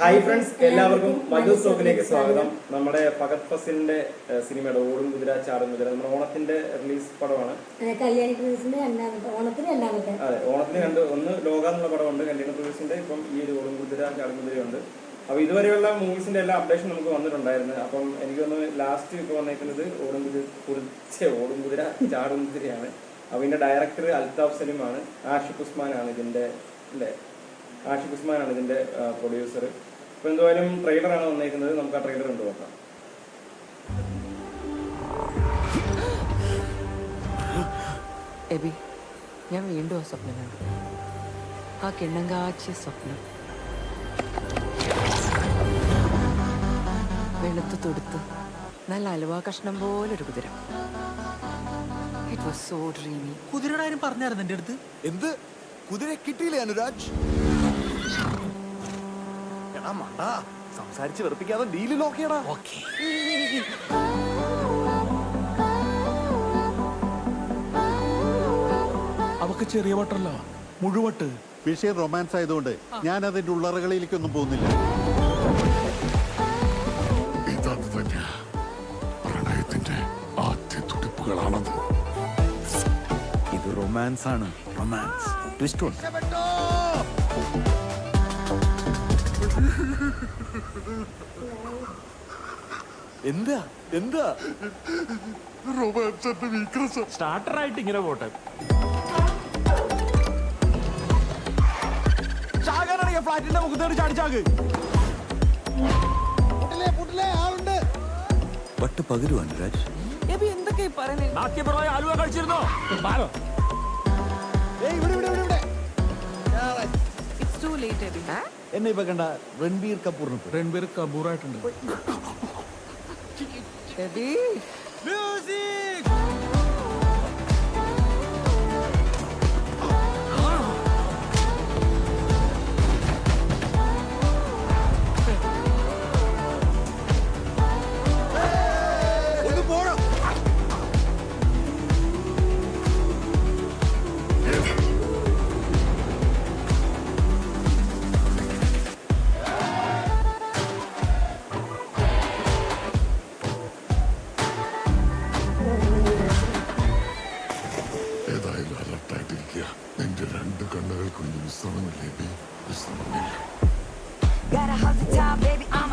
Hi friends, എല്ലാവർക്കും മജൂസ് ടോക്കിലേക്ക് സ്വാഗതം. നമ്മുടെ ഫഹദ് ഫസിലിന്റെ സിനിമയുടെ ഓടും കുതിര ചാടും കുതിര നമ്മുടെ ഓണത്തിന്റെ റിലീസ് പടമാണ്. അതെ, ഓണത്തിന് ഒന്ന് ലോക എന്നുള്ള പടമുണ്ട്, കല്യാണ പ്രവേശിന്റെ. ഇപ്പം ഈ ഒരു ഓടും കുതിര ചാടും കുതിരയുണ്ട്. അപ്പൊ ഇതുവരെയുള്ള മൂവീസിന്റെ എല്ലാ അപ്ഡേഷൻ നമുക്ക് വന്നിട്ടുണ്ടായിരുന്നു. അപ്പം എനിക്കൊന്ന് ലാസ്റ്റ് ഇപ്പൊ വന്നേക്കുന്നത് ഓടും കുതിര ചാടും കുതിരയാണ്. അപ്പൊ ഇതിന്റെ ഡയറക്ടർ അൽതാഫ് സലീമാണ്. ആഷിഖ് ഉസ്മാനാണ് ഇതിന്റെ പ്രൊഡ്യൂസർ. ഇപ്പൊ എന്തായാലും ട്രെയിലറാണ് വന്നേക്കുന്നത്. നമുക്ക് ആ ട്രെയിലർ ഉണ്ട് നോക്കാം. എബി, ഞാൻ വീണ്ടും ആ സ്വപ്നം കണ്ടു. ആ കിണ്ണങ്കാച്ചിയ സ്വപ്നം. വെളുത്തു തൊടുത്ത് നല്ല അലുവ കഷ്ണം പോലൊരു കുതിര. It was so dreamy. കുതിരയുടെ കാര്യം പറഞ്ഞായിരുന്നു എന്റെ അടുത്ത്. എന്ത് കുതിര കിട്ടിയില്ലേ അനുരാജ്? സംസാരിച്ച് വെറുപ്പിക്കാതെ ഡീല് നോക്കിയടാ. അവക്ക് ചെറിയ വട്ടല്ല, മുഴുവട്ട്. വിഷയം റൊമാൻസ് ആയതുകൊണ്ട് ഞാൻ അതിന്റെ ഉള്ളറകളിലേക്കൊന്നും പോകുന്നില്ല. പ്രണയത്തിന്റെ ആദ്യ തുടിപ്പുകളാണത്. ഇത് റൊമാൻസ് ആണ്, റൊമാൻസ്. ട്വിസ്റ്റ് ഉണ്ട്. എന്താ എന്താ റൊമാൻസിന്റെ വീക്ക്നെസ്. സ്റ്റാർട്ടറായിട്ട് ഇങ്ങനെ പോട്ടെ. ഫ്ലാറ്റിന്റെ മുഖത്തോട് ചാടിച്ചാക്ക്. വട്ട് പകരു അനുരാജ്. എബി എന്തൊക്കെയാ പറയുന്നത്? ആലുവ കഴിച്ചിരുന്നോ? It's too late Aby. എന്നെ ഇപ്പൊ കണ്ട രൺബീർ കപൂറിന് രൺബീർ കപൂറായിട്ടുണ്ട്. എബി ഏതായാലും അലർട്ടായിട്ടിരിക്കുക. നിന്റെ രണ്ട് കണ്ണുകൾക്കുള്ള വിശ്രമമില്ലേ? വിശ്രമമില്ല. Gotta hold it down, baby, I'm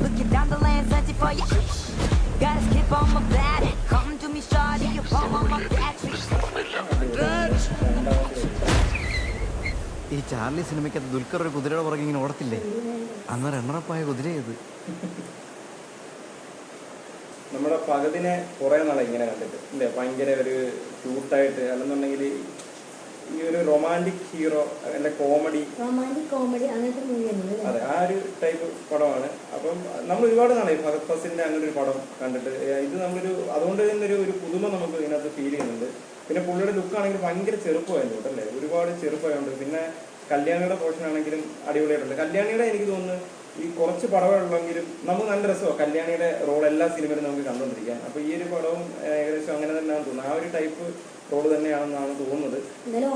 looking down the lane, searching for you. Gotta skip on my back, come to me, shawty, you fall on my back. ഈ ചാർലി സിനിമയ്ക്കകത്ത് ദുൽഖർ ഒരു കുതിരയുടെ പുറകെ ഇങ്ങനെ ഓടത്തില്ലേ? അന്ന് റണ്ണറപ്പായ കുതിര ഇത്. നമ്മുടെ ഫഹദിനെ കുറെ നാളെ ഇങ്ങനെ കണ്ടിട്ട് അല്ലേ, ഭയങ്കര ഒരു ക്യൂട്ടായിട്ട്, അല്ലെന്നുണ്ടെങ്കിൽ ഈ ഒരു റൊമാൻറ്റിക് ഹീറോ അല്ലെ, കോമഡി അങ്ങനത്തെ മൂവിയാണ്. അതെ, ആ ഒരു ടൈപ്പ് പടമാണ്. അപ്പം നമ്മൾ ഒരുപാട് നാളായി ഫഹദ് ഫസിലിന്റെ അങ്ങനെ ഒരു പടം കണ്ടിട്ട്. ഇത് നമ്മളൊരു അതുകൊണ്ട് തന്നെ ഒരു പുതുമ നമുക്ക് ഇതിനകത്ത് ഫീൽ ചെയ്യുന്നുണ്ട്. പിന്നെ പുള്ളിയുടെ ലുക്കാണെങ്കിൽ ഭയങ്കര ചെറുപ്പമായിരുന്നു അല്ലേ, ഒരുപാട് ചെറുപ്പമായുണ്ട്. പിന്നെ കല്യാണിയുടെ പോർഷൻ ആണെങ്കിലും അടിപൊളിയായിട്ടുണ്ട്. കല്യാണിയുടെ എനിക്ക് തോന്നുന്നു ഈ കുറച്ച് പടങ്ങളുള്ളെങ്കിലും നമുക്ക് നല്ല രസമാണ് കല്യാണിയുടെ റോൾ എല്ലാ സിനിമയിലും നമുക്ക് കണ്ടുകൊണ്ടിരിക്കാൻ. അപ്പൊ ഈ ഒരു പടവും ഏകദേശം അങ്ങനെ തന്നെയാണ് തോന്നുന്നത്. ആ ഒരു ടൈപ്പ് റോള് തന്നെയാണെന്നാണ് തോന്നുന്നത്.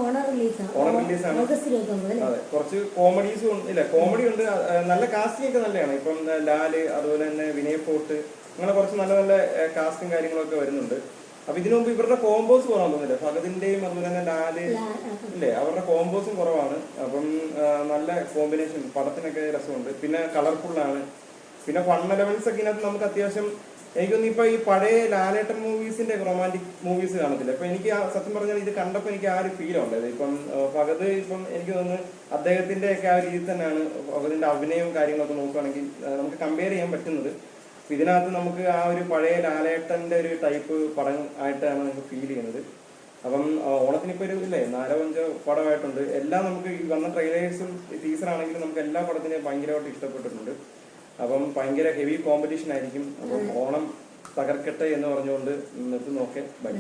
ഓണർ റിലീസാണ്. അതെ, കുറച്ച് കോമഡീസും ഇല്ല, കോമഡി ഉണ്ട്. നല്ല കാസ്റ്റിംഗ് ഒക്കെ നല്ലതാണ്. ഇപ്പം ലാല്, അതുപോലെ തന്നെ വിനയ് ഫോർട്ട്, അങ്ങനെ കുറച്ച് നല്ല നല്ല കാസ്റ്റും കാര്യങ്ങളൊക്കെ വരുന്നുണ്ട്. അപ്പൊ ഇതിനു മുമ്പ് ഇവരുടെ കോമ്പോസ് കുറവാൻ തോന്നുന്നില്ല. ഫഹദിന്റെയും അതുപോലെ തന്നെ ലാല് ഇല്ലേ, അവരുടെ കോമ്പോസും കുറവാണ്. അപ്പം നല്ല കോമ്പിനേഷൻ, പടത്തിനൊക്കെ രസമുണ്ട്. പിന്നെ കളർഫുള്ളാണ്. പിന്നെ ഫൺ എലമെന്റ്സ് ഒക്കെ ഇതിനകത്ത് നമുക്ക് അത്യാവശ്യം. എനിക്കൊന്നും ഇപ്പൊ ഈ പഴയ ലാലേട്ടൻ മൂവീസിന്റെ റൊമാൻറ്റിക് മൂവീസ് കാണത്തില്ല. അപ്പൊ എനിക്ക് സത്യം പറഞ്ഞാൽ ഇത് കണ്ടപ്പോൾ എനിക്ക് ആ ഒരു ഫീൽ ഉണ്ടായത്. ഇപ്പം ഫഹദ് ഇപ്പം എനിക്ക് തോന്നുന്നു അദ്ദേഹത്തിന്റെ ഒക്കെ ആ രീതിയിൽ തന്നെയാണ് ഫഹദിന്റെ അഭിനയവും കാര്യങ്ങളൊക്കെ നോക്കുകയാണെങ്കിൽ നമുക്ക് കമ്പയർ ചെയ്യാൻ പറ്റുന്നത്. ഇതിനകത്ത് നമുക്ക് ആ ഒരു പഴയ ലാലേട്ടന്റെ ഒരു ടൈപ്പ് പടം ആയിട്ടാണ് നമുക്ക് ഫീൽ ചെയ്യുന്നത്. അപ്പം ഓണത്തിനിപ്പോ ഒരു ഇല്ലേ 4-5 പടമായിട്ടുണ്ട്. എല്ലാം നമുക്ക് ഈ വന്ന ട്രെയിലേഴ്സും ടീസറാണെങ്കിലും നമുക്ക് എല്ലാ പടത്തിനെയും ഭയങ്കരമായിട്ട് ഇഷ്ടപ്പെട്ടിട്ടുണ്ട്. അപ്പം ഭയങ്കര ഹെവി കോമ്പറ്റീഷൻ ആയിരിക്കും. അപ്പം ഓണം തകർക്കട്ടെ എന്ന് പറഞ്ഞുകൊണ്ട് നിർത്തി നോക്കെ ബൈ.